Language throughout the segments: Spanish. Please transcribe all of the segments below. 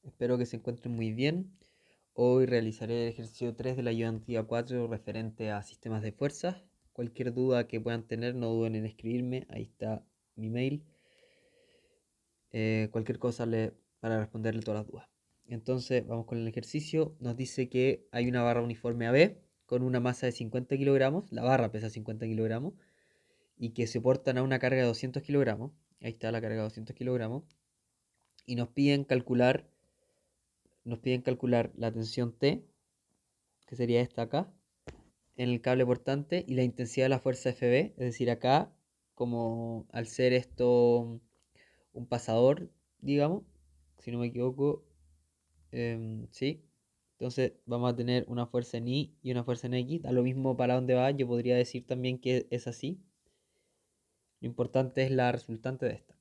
Espero que se encuentren muy bien. Hoy realizaré el ejercicio 3 de la ayudantía 4 referente a sistemas de fuerzas. Cualquier duda que puedan tener, no duden en escribirme. Ahí está mi mail. Cualquier cosa para responderle todas las dudas. Entonces, vamos con el ejercicio. Nos dice que hay una barra uniforme AB con una masa de 50 kilogramos. La barra pesa 50 kilogramos. Y que soportan a una carga de 200 kilogramos. Ahí está la carga de 200 kilogramos. Y nos piden calcular la tensión T, que sería esta acá, en el cable portante, y la intensidad de la fuerza FB, es decir, acá, como al ser esto un pasador, digamos, si no me equivoco, sí. Entonces vamos a tener una fuerza en Y y una fuerza en X. Da lo mismo para dónde va, yo podría decir también que es así. Lo importante es la resultante de esta.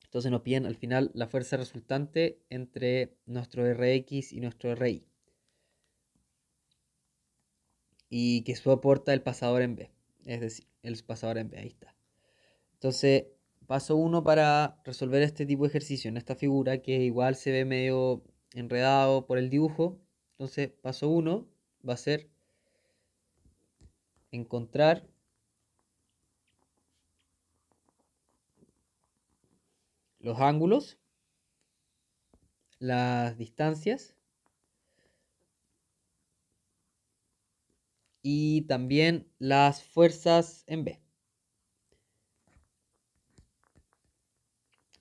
Entonces nos piden al final la fuerza resultante entre nuestro Rx y nuestro Ri. Y que soporta el pasador en B. Es decir, el pasador en B, ahí está. Entonces, paso uno para resolver este tipo de ejercicio en esta figura, que igual se ve medio enredado por el dibujo. Entonces, paso uno va a ser encontrar los ángulos, las distancias y también las fuerzas en B.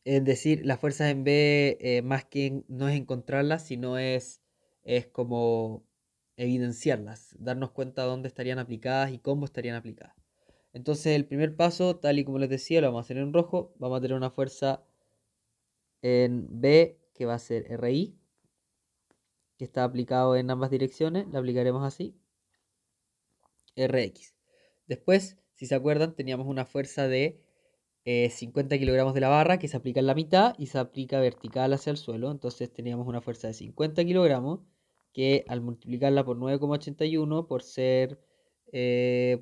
Es decir, las fuerzas en B, más que no es encontrarlas, sino es como evidenciarlas, darnos cuenta de dónde estarían aplicadas y cómo estarían aplicadas. Entonces, el primer paso, tal y como les decía, lo vamos a hacer en rojo. Vamos a tener una fuerza en B que va a ser RI, que está aplicado en ambas direcciones. La aplicaremos así, RX. Después, si se acuerdan, teníamos una fuerza de 50 kilogramos de la barra que se aplica en la mitad y se aplica vertical hacia el suelo. Entonces teníamos una fuerza de 50 kilogramos que al multiplicarla por 9,81 por ser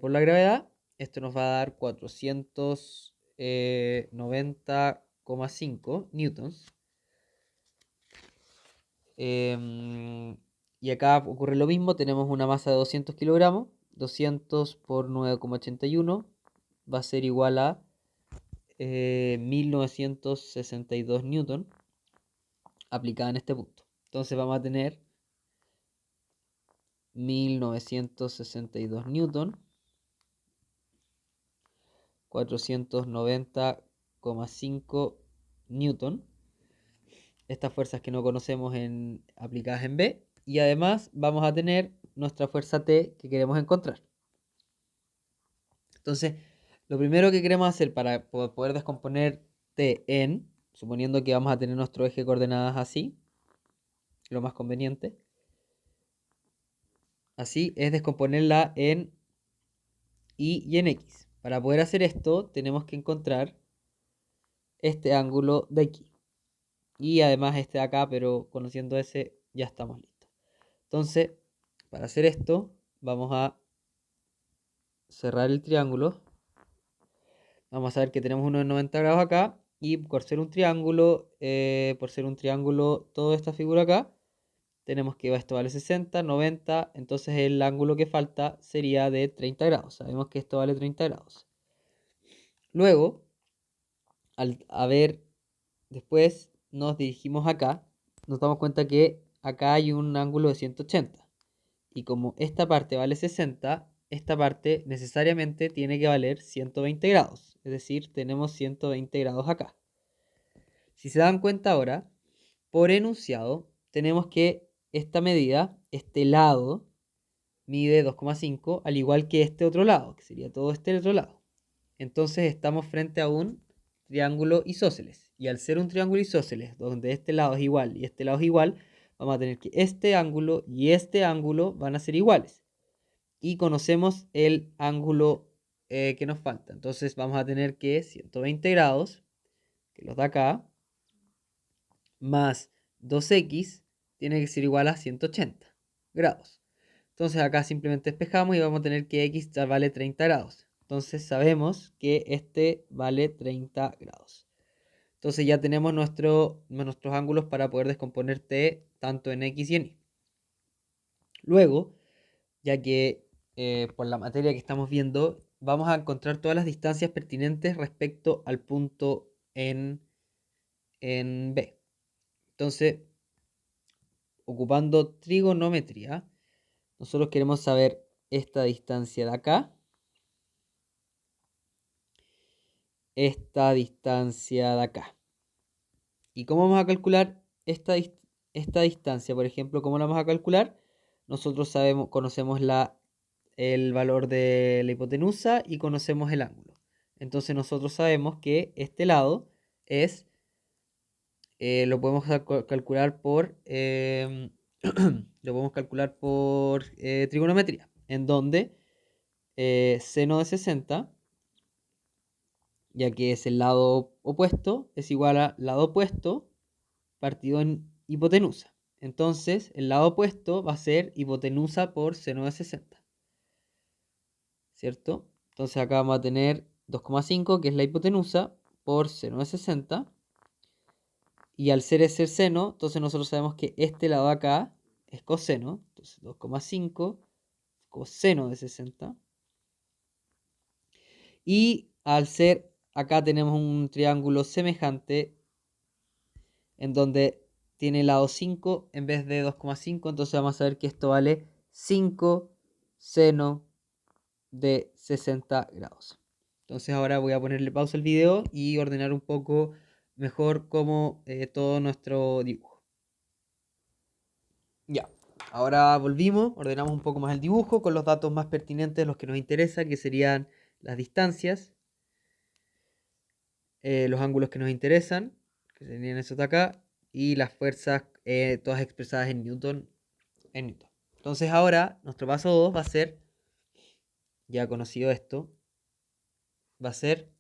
por la gravedad, esto nos va a dar 490,5 newtons. Y acá ocurre lo mismo, tenemos una masa de 200 kilogramos, 200 por 9,81 va a ser igual a 1962 newton aplicada en este punto. Entonces vamos a tener 1962 newton, 490,5 newton, estas fuerzas que no conocemos aplicadas en B, y además vamos a tener nuestra fuerza T que queremos encontrar. Entonces, lo primero que queremos hacer para poder descomponer T en, suponiendo que vamos a tener nuestro eje de coordenadas así, lo más conveniente, así es descomponerla en Y y en X. Para poder hacer esto, tenemos que encontrar este ángulo de aquí. Y además este de acá, pero conociendo ese, ya estamos listos. Entonces, para hacer esto, vamos a cerrar el triángulo. Vamos a ver que tenemos unos 90 grados acá. Y por ser un triángulo, toda esta figura acá, tenemos que esto vale 60, 90. Entonces el ángulo que falta sería de 30 grados. Sabemos que esto vale 30 grados. Luego, después nos dirigimos acá, nos damos cuenta que acá hay un ángulo de 180. Y como esta parte vale 60, esta parte necesariamente tiene que valer 120 grados. Es decir, tenemos 120 grados acá. Si se dan cuenta ahora, por enunciado, tenemos que esta medida, este lado, mide 2,5, al igual que este otro lado, que sería todo este otro lado. Entonces estamos frente a un triángulo isósceles. Y al ser un triángulo isósceles, donde este lado es igual y este lado es igual, vamos a tener que este ángulo y este ángulo van a ser iguales. Y conocemos el ángulo que nos falta. Entonces vamos a tener que 120 grados, que los da acá, más 2x, tiene que ser igual a 180 grados. Entonces acá simplemente despejamos y vamos a tener que x ya vale 30 grados. Entonces sabemos que este vale 30 grados. Entonces ya tenemos nuestros ángulos para poder descomponer t tanto en x y en y. Luego, ya que por la materia que estamos viendo, vamos a encontrar todas las distancias pertinentes respecto al punto en B. Entonces, ocupando trigonometría, nosotros queremos saber esta distancia de acá, esta distancia de acá. ¿Y cómo vamos a calcular esta distancia? Por ejemplo, ¿cómo la vamos a calcular? Nosotros conocemos el valor de la hipotenusa y conocemos el ángulo. Entonces nosotros sabemos que este lado es, lo podemos calcular por, lo podemos calcular por trigonometría, en donde seno de 60, ya que es el lado opuesto, es igual a lado opuesto partido en hipotenusa. Entonces, el lado opuesto va a ser hipotenusa por seno de 60. ¿Cierto? Entonces acá vamos a tener 2,5, que es la hipotenusa, por seno de 60. Y al ser ese el seno, entonces nosotros sabemos que este lado acá es coseno. Entonces 2,5 coseno de 60. Y al ser, acá tenemos un triángulo semejante en donde tiene lado 5 en vez de 2,5. Entonces vamos a ver que esto vale 5 seno de 60 grados. Entonces ahora voy a ponerle pausa al video y ordenar un poco mejor como todo nuestro dibujo. Ya, ahora volvimos, ordenamos un poco más el dibujo con los datos más pertinentes, los que nos interesan, que serían las distancias, los ángulos que nos interesan, que serían estos de acá, y las fuerzas todas expresadas en Newton. Entonces ahora nuestro paso 2 va a ser, ya conocido esto, va a ser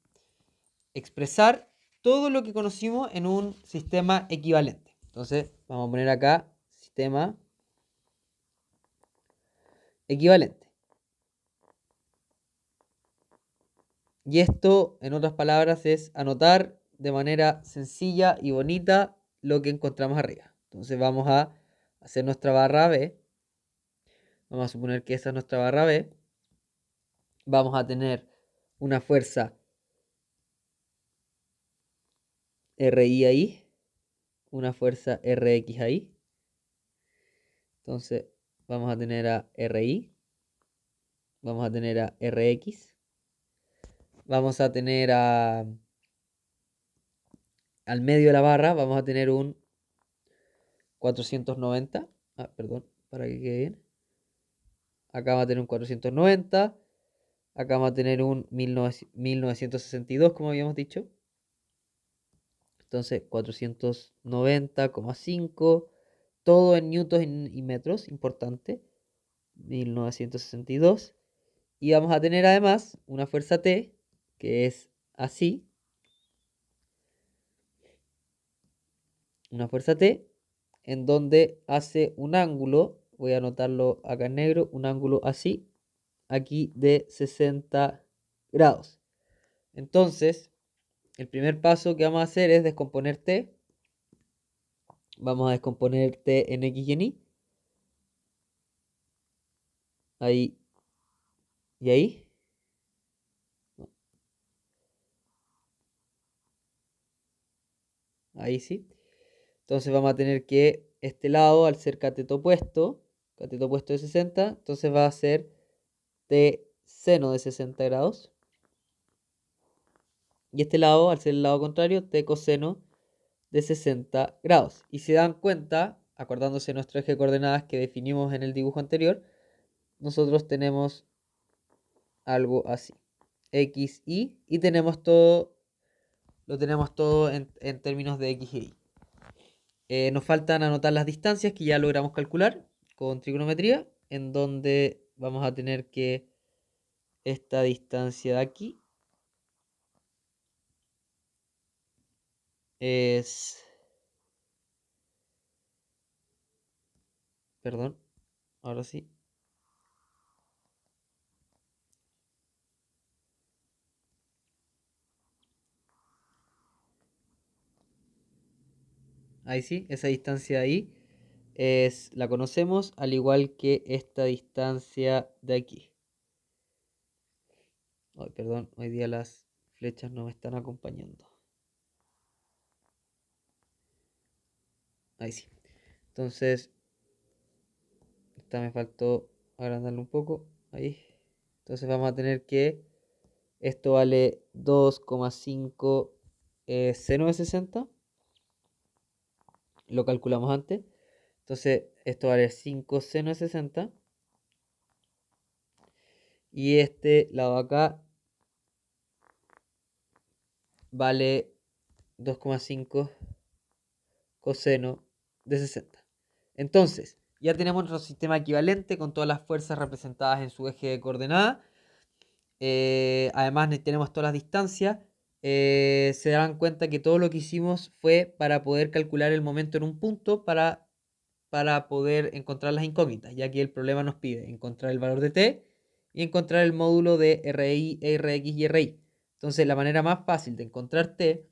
expresar todo lo que conocimos en un sistema equivalente. Entonces vamos a poner acá sistema equivalente. Y esto, en otras palabras, es anotar de manera sencilla y bonita lo que encontramos arriba. Entonces vamos a hacer nuestra barra B. Vamos a suponer que esa es nuestra barra B. Vamos a tener una fuerza RI ahí, una fuerza RX ahí. Entonces vamos a tener a RI, vamos a tener a RX, vamos a tener al medio de la barra, vamos a tener un 490. Perdón, para que quede bien. Acá vamos a tener un 490. Acá vamos a tener un 1962, como habíamos dicho. Entonces, 490,5. Todo en newtons y metros, importante. 1962. Y vamos a tener además una fuerza T, que es así. Una fuerza T, en donde hace un ángulo, voy a anotarlo acá en negro, un ángulo así, aquí de 60 grados. Entonces, el primer paso que vamos a hacer es descomponer T. Vamos a descomponer T en X y en Y. Ahí y ahí. Ahí sí. Entonces vamos a tener que este lado, al ser cateto opuesto de 60, entonces va a ser T seno de 60 grados. Y este lado, al ser el lado contrario, T coseno de 60 grados. Y si se dan cuenta, acordándose de nuestro eje de coordenadas que definimos en el dibujo anterior, nosotros tenemos algo así. X, y tenemos todo, lo tenemos todo en términos de X y Y. Nos faltan anotar las distancias que ya logramos calcular con trigonometría, en donde vamos a tener que esta distancia de aquí es, perdón, ahora sí, Ahí sí, esa distancia ahí la conocemos, al igual que esta distancia de aquí. Ay, perdón, hoy día las flechas no me están acompañando. Ahí sí. Entonces, esta me faltó agrandarlo un poco. Ahí. Entonces vamos a tener que esto vale 2,5 seno de 60. Lo calculamos antes. Entonces, esto vale 5 seno de 60. Y este lado acá vale 2,5 coseno de 60. Entonces, ya tenemos nuestro sistema equivalente con todas las fuerzas representadas en su eje de coordenadas. Además, tenemos todas las distancias. Se darán cuenta que todo lo que hicimos fue para poder calcular el momento en un punto para poder encontrar las incógnitas, ya que el problema nos pide encontrar el valor de t y encontrar el módulo de RI, RX y RI. Entonces, la manera más fácil de encontrar t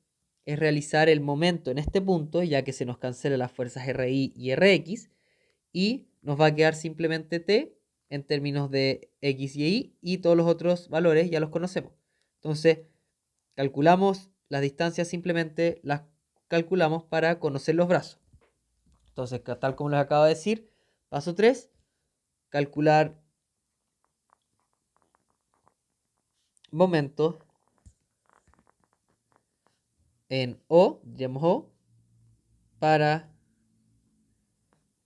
es realizar el momento en este punto, ya que se nos cancelan las fuerzas RI y RX, y nos va a quedar simplemente t en términos de x y y, y todos los otros valores ya los conocemos. Entonces, calculamos las distancias, simplemente las calculamos para conocer los brazos. Entonces, tal como les acabo de decir, paso 3, calcular momentos en O, diremos O, para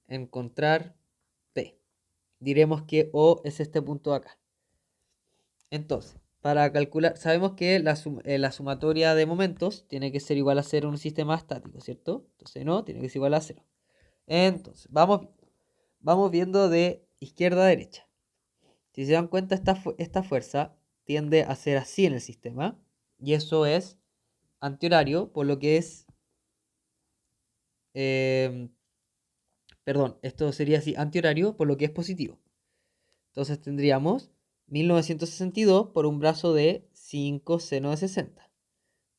encontrar T. Diremos que O es este punto de acá. Entonces, para calcular, sabemos que la sumatoria de momentos tiene que ser igual a 0 en un sistema estático, ¿cierto? Entonces, no, tiene que ser igual a 0. Entonces, vamos viendo de izquierda a derecha. Si se dan cuenta, esta fuerza tiende a ser así en el sistema, y eso es antihorario, por lo que es, eh, perdón, esto sería así, antihorario, por lo que es positivo. Entonces tendríamos 1962 por un brazo de 5 seno de 60.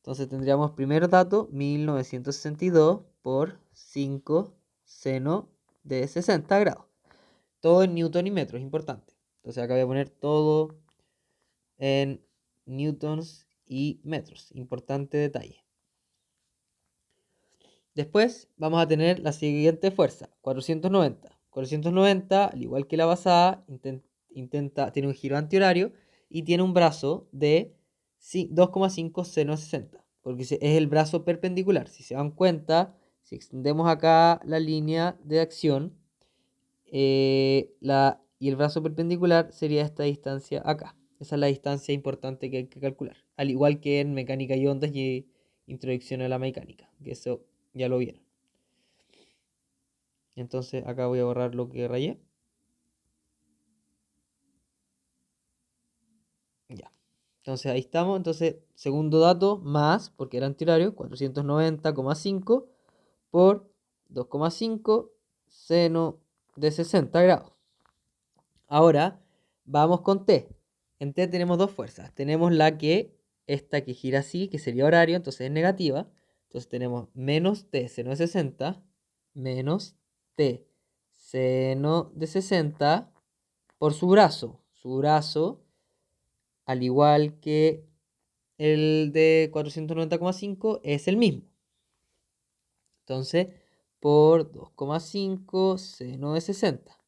Entonces tendríamos primer dato, 1962 por 5 seno de 60 grados. Todo en newton y metros, importante. Entonces acá voy a poner todo en newtons y metros. Importante detalle. Después vamos a tener la siguiente fuerza, 490. 490, al igual que la basada, tiene un giro antihorario y tiene un brazo de 2,5 seno de 60, porque es el brazo perpendicular. Si se dan cuenta, si extendemos acá la línea de acción, y el brazo perpendicular sería esta distancia acá. Esa es la distancia importante que hay que calcular. Al igual que en mecánica y ondas y introducción a la mecánica, que eso ya lo vieron. Entonces acá voy a borrar lo que rayé. Ya. Entonces ahí estamos. Entonces, segundo dato, más, porque era antihorario, 490,5 por 2,5 seno de 60 grados. Ahora vamos con T. En T tenemos dos fuerzas. Tenemos esta que gira así, que sería horario, entonces es negativa. Entonces tenemos menos T seno de 60, menos T seno de 60 por su brazo. Su brazo, al igual que el de 490,5, es el mismo. Entonces, por 2,5 seno de 60.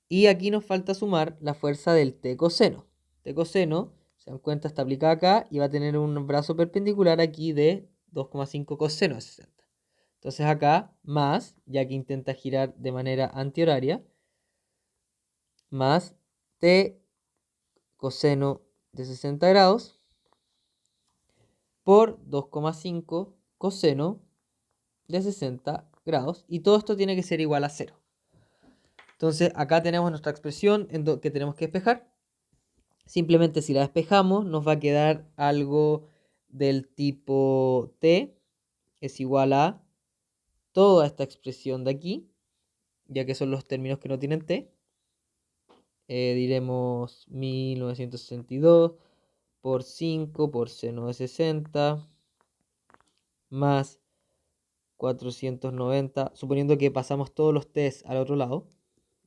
Y aquí nos falta sumar la fuerza del T coseno. T coseno, se dan cuenta, está aplicada acá y va a tener un brazo perpendicular aquí de 2,5 coseno de 60. Entonces acá, más, ya que intenta girar de manera antihoraria, más T coseno de 60 grados por 2,5 coseno de 60 grados. Y todo esto tiene que ser igual a 0. Entonces acá tenemos nuestra expresión que tenemos que despejar. Simplemente si la despejamos nos va a quedar algo del tipo t es igual a toda esta expresión de aquí, ya que son los términos que no tienen t. Diremos 1962 por 5 por seno de 60 más 490, suponiendo que pasamos todos los test al otro lado.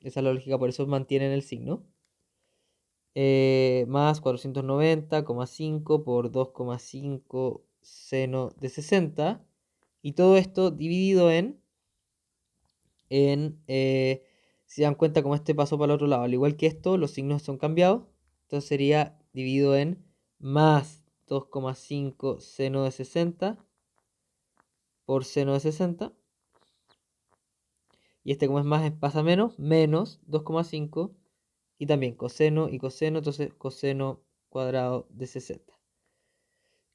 Esa es la lógica, por eso mantienen el signo. Más 490,5 por 2,5 seno de 60. Y todo esto dividido si dan cuenta como este pasó para el otro lado. Al igual que esto, los signos son cambiados. Entonces sería dividido en más 2,5 seno de 60 por seno de 60. Y este como es más, pasa menos, menos 2,5. Y también coseno y coseno, entonces coseno cuadrado de 60.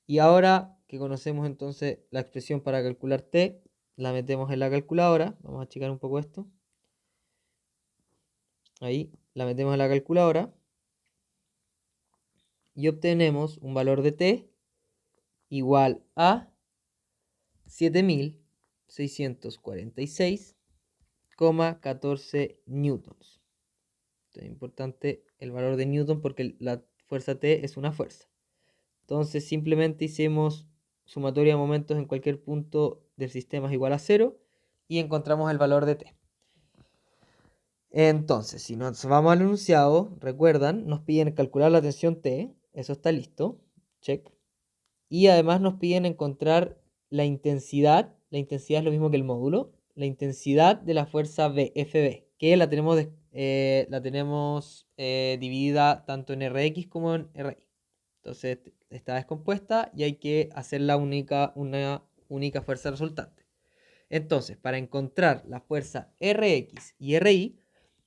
Y ahora que conocemos entonces la expresión para calcular t, la metemos en la calculadora. Vamos a achicar un poco esto. Ahí la metemos en la calculadora. Y obtenemos un valor de t igual a 7646,14 newtons. Esto es importante el valor de newton porque la fuerza T es una fuerza. Entonces simplemente hicimos sumatoria de momentos en cualquier punto del sistema es igual a 0 y encontramos el valor de T. Entonces, si nos vamos al enunciado, recuerdan, nos piden calcular la tensión T, eso está listo, check. Y además nos piden encontrar la intensidad es lo mismo que el módulo, la intensidad de la fuerza FB, que la tenemos, dividida tanto en Rx como en Ri. Entonces está descompuesta y hay que hacer una única fuerza resultante. Entonces, para encontrar la fuerza Rx y Ri,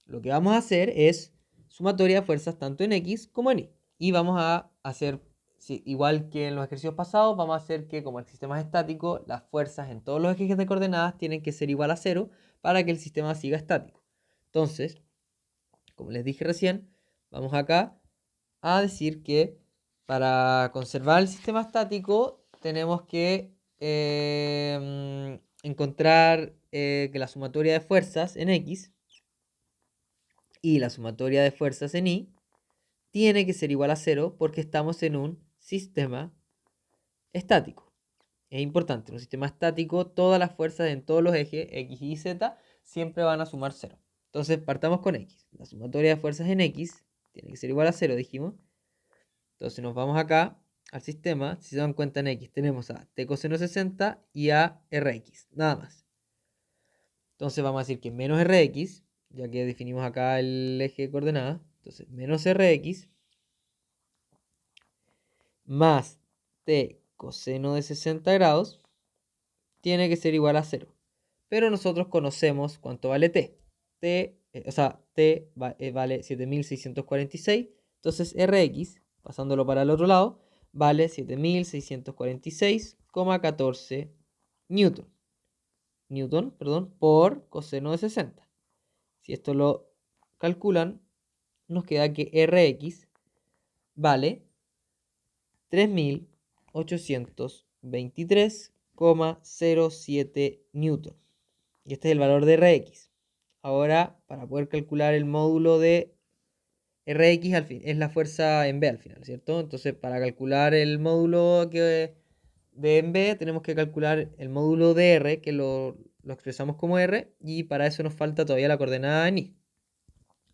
lo que vamos a hacer es sumatoria de fuerzas tanto en X como en Y. Y vamos a hacer, igual que en los ejercicios pasados, vamos a hacer que como el sistema es estático, las fuerzas en todos los ejes de coordenadas tienen que ser igual a 0 para que el sistema siga estático. Entonces, como les dije recién, vamos acá a decir que para conservar el sistema estático tenemos que encontrar que la sumatoria de fuerzas en X y la sumatoria de fuerzas en Y tiene que ser igual a 0 porque estamos en un sistema estático. Es importante, en un sistema estático todas las fuerzas en todos los ejes X y Z siempre van a sumar 0. Entonces partamos con X. La sumatoria de fuerzas en X tiene que ser igual a 0, dijimos. Entonces nos vamos acá al sistema. Si se dan cuenta en X tenemos a T coseno 60 y a Rx, nada más. Entonces vamos a decir que menos Rx, ya que definimos acá el eje de coordenadas. Entonces menos Rx más T coseno de 60 grados tiene que ser igual a 0. Pero nosotros conocemos cuánto vale T. T vale 7646. Entonces Rx, pasándolo para el otro lado, vale 7646,14 newton. Por coseno de 60. Si esto lo calculan, nos queda que Rx vale 3823,07 newton. Y este es el valor de Rx. Ahora, para poder calcular el módulo de Rx, al fin, es la fuerza en B al final, ¿cierto? Entonces, para calcular el módulo de en B, tenemos que calcular el módulo de R, que lo expresamos como R, y para eso nos falta todavía la coordenada en Y.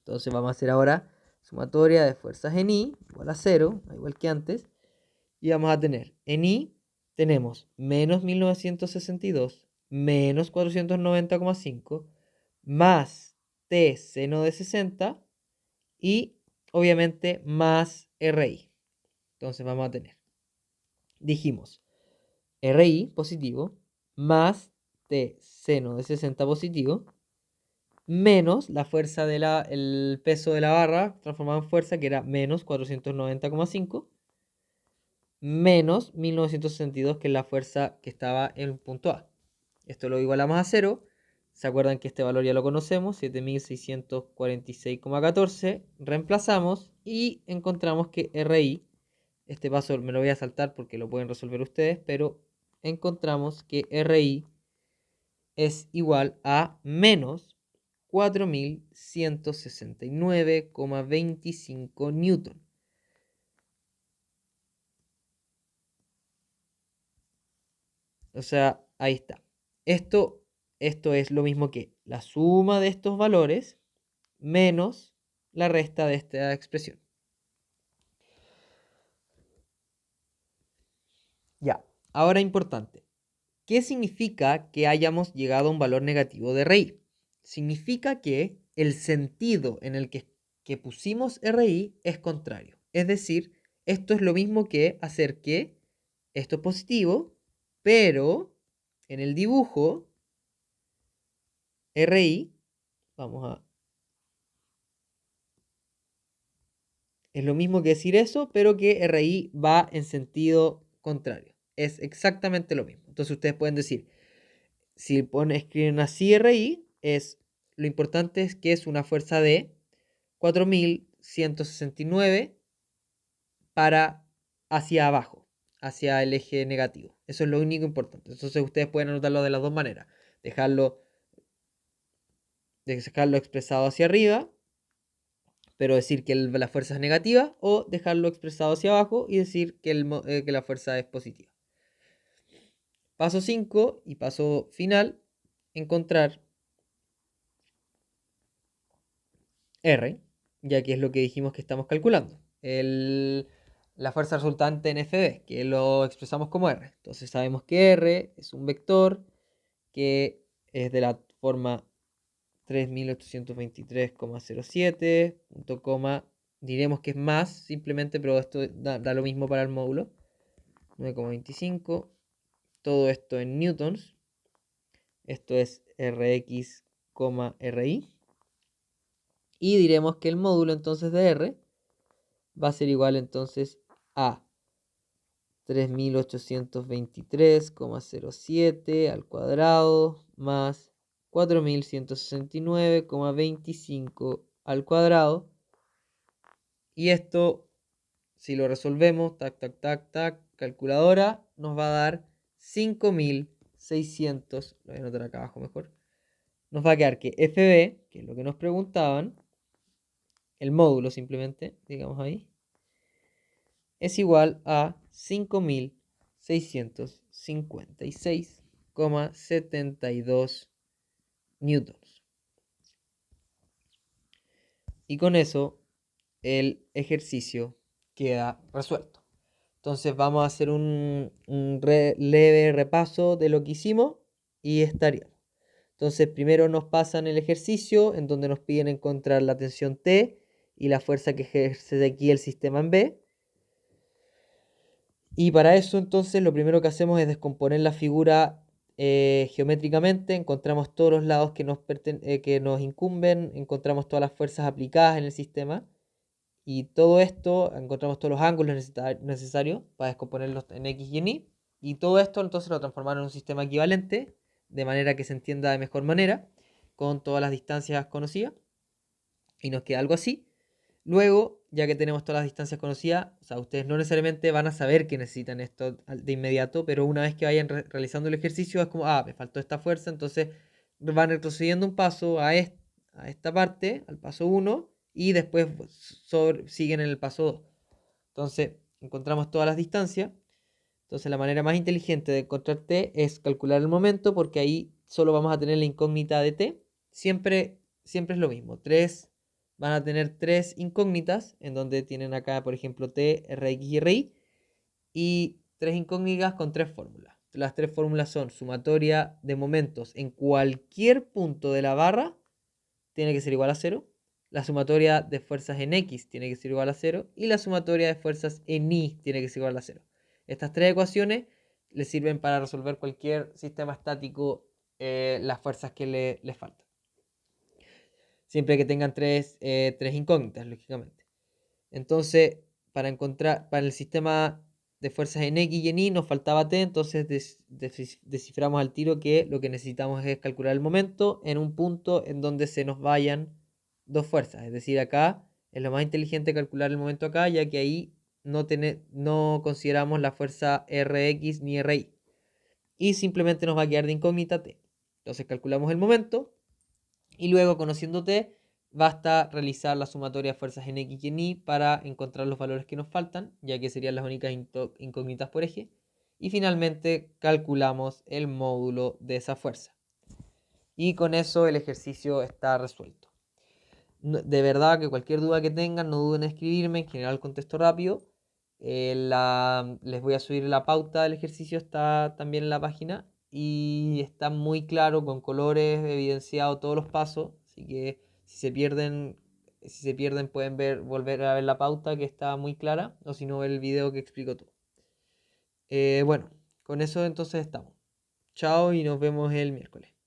Entonces, vamos a hacer ahora sumatoria de fuerzas en Y, igual a 0, igual que antes. Y vamos a tener, en Y tenemos menos 1962, menos 490,5, más T seno de 60 y obviamente más RI. Entonces vamos a tener, dijimos, RI positivo, más T seno de 60 positivo, menos la fuerza el peso de la barra transformado en fuerza, que era menos 490,5, menos 1962, que es la fuerza que estaba en el punto A. Esto lo igualamos a 0. ¿Se acuerdan que este valor ya lo conocemos? 7646,14. Reemplazamos y encontramos que RI, este paso me lo voy a saltar porque lo pueden resolver ustedes, pero encontramos que RI es igual a menos 4169,25 newton. O sea, ahí está. Esto, esto es lo mismo que la suma de estos valores menos la resta de esta expresión. Ya, ahora importante. ¿Qué significa que hayamos llegado a un valor negativo de RI? Significa que el sentido en el que pusimos RI es contrario. Es decir, esto es lo mismo que hacer que esto es positivo, pero en el dibujo RI, vamos a... Es lo mismo que decir eso, pero que RI va en sentido contrario. Es exactamente lo mismo. Entonces ustedes pueden decir, si escriben así RI, lo importante es que es una fuerza de 4169 para hacia abajo, hacia el eje negativo. Eso es lo único importante. Entonces ustedes pueden anotarlo de las dos maneras. Dejarlo expresado hacia arriba, pero decir que la fuerza es negativa, o dejarlo expresado hacia abajo y decir que la fuerza es positiva. Paso 5 y paso final, encontrar R, ya que es lo que dijimos que estamos calculando. La fuerza resultante en FB, que lo expresamos como R. Entonces sabemos que R es un vector que es de la forma 3823,07, punto coma, diremos que es más simplemente, pero esto da lo mismo para el módulo. 9,25, todo esto en newtons. Esto es Rx, Ri. Y diremos que el módulo entonces de R va a ser igual entonces a 3823,07 al cuadrado más 4169,25 al cuadrado. Y esto, si lo resolvemos, tac, tac, tac, tac, calculadora, nos va a dar 5600, lo voy a anotar acá abajo mejor. Nos va a quedar que FB, que es lo que nos preguntaban, el módulo simplemente, digamos ahí, es igual a 5656,72 newtons. Y con eso el ejercicio queda resuelto. Entonces vamos a hacer un leve repaso de lo que hicimos y estaríamos. Entonces primero nos pasan el ejercicio en donde nos piden encontrar la tensión T y la fuerza que ejerce de aquí el sistema en B. Y para eso entonces lo primero que hacemos es descomponer la figura geométricamente, encontramos todos los lados que nos incumben, encontramos todas las fuerzas aplicadas en el sistema y todo esto, encontramos todos los ángulos necesarios para descomponerlos en X y en Y, y todo esto entonces lo transformamos en un sistema equivalente de manera que se entienda de mejor manera con todas las distancias conocidas y nos queda algo así. Luego, ya que tenemos todas las distancias conocidas, o sea, ustedes no necesariamente van a saber que necesitan esto de inmediato, pero una vez que vayan realizando el ejercicio es como, me faltó esta fuerza, entonces van retrocediendo un paso a esta parte, al paso 1, y después siguen en el paso 2. Entonces, encontramos todas las distancias. Entonces, la manera más inteligente de encontrar t es calcular el momento, porque ahí solo vamos a tener la incógnita de t. Siempre es lo mismo. Van a tener tres incógnitas, en donde tienen acá, por ejemplo, t, rx y ri, y tres incógnitas con tres fórmulas. Las tres fórmulas son sumatoria de momentos en cualquier punto de la barra, tiene que ser igual a 0. La sumatoria de fuerzas en X tiene que ser igual a 0. Y la sumatoria de fuerzas en Y tiene que ser igual a 0. Estas tres ecuaciones les sirven para resolver cualquier sistema estático, las fuerzas que les faltan. Siempre que tengan tres incógnitas, lógicamente. Entonces, para el sistema de fuerzas en X y en Y nos faltaba T, entonces desciframos al tiro que lo que necesitamos es calcular el momento en un punto en donde se nos vayan dos fuerzas. Es decir, acá es lo más inteligente calcular el momento acá, ya que ahí no consideramos la fuerza Rx ni Ri. Y simplemente nos va a quedar de incógnita T. Entonces calculamos el momento y luego, conociendo T, basta realizar la sumatoria de fuerzas en X y en Y para encontrar los valores que nos faltan, ya que serían las únicas incógnitas por eje. y finalmente calculamos el módulo de esa fuerza. Y con eso el ejercicio está resuelto. De verdad que cualquier duda que tengan, no duden en escribirme, en general contesto rápido. Les voy a subir la pauta del ejercicio, está también en la página y está muy claro con colores evidenciado todos los pasos, así que si se pierden pueden volver a ver la pauta que está muy clara, o si no ver el video que explico todo. Bueno, con eso entonces estamos. Chao y nos vemos el miércoles.